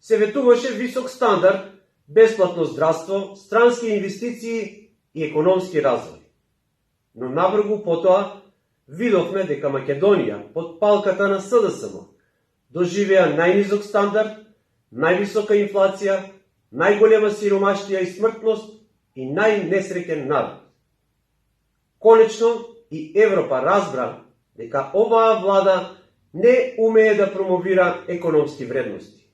Се ветуваше висок стандард, бесплатно здравство, странски инвестиции и економски развој. Но набрзо потоа видовме дека Македонија под палката на СДСМ доживеа најнизок стандард, највисока инфлација, најголема сиромаштија и смртност и најнесреќен народ. Конечно и Европа разбра дека оваа влада не умее да промовира економски вредности.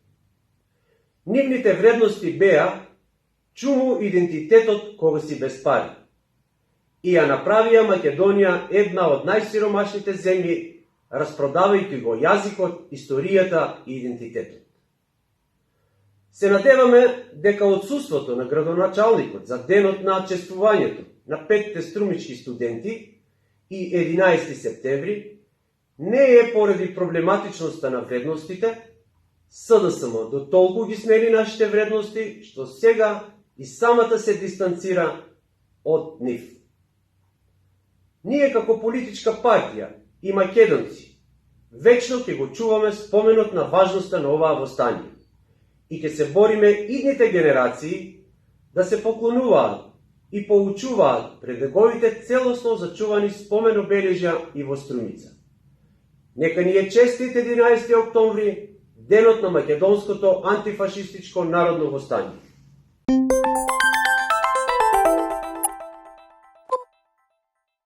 Нивните вредности беа чуму идентитетот кога си без пари и ја направија Македонија една од најсиромашните земји, распродавајќи го јазикот, историјата и идентитетот. Се надеваме дека отсуството на градоначалникот за денот на чествувањето на 5 струмички студенти и 11 септември не е поради проблематичноста на вредностите. СДСМ до толку ги смени нашите вредности, што сега и самата се дистанцира од нив. Ние како политичка партија и македонци вечно ќе го чуваме споменот на важноста на оваа востание и ќе се бориме идните генерации да се поклонуваат и поучуваат пред неговите целосно зачувани спомен обележја и во Струмица. Нека ни е честит 11 октомври, денот на македонското антифашистичко народно востание.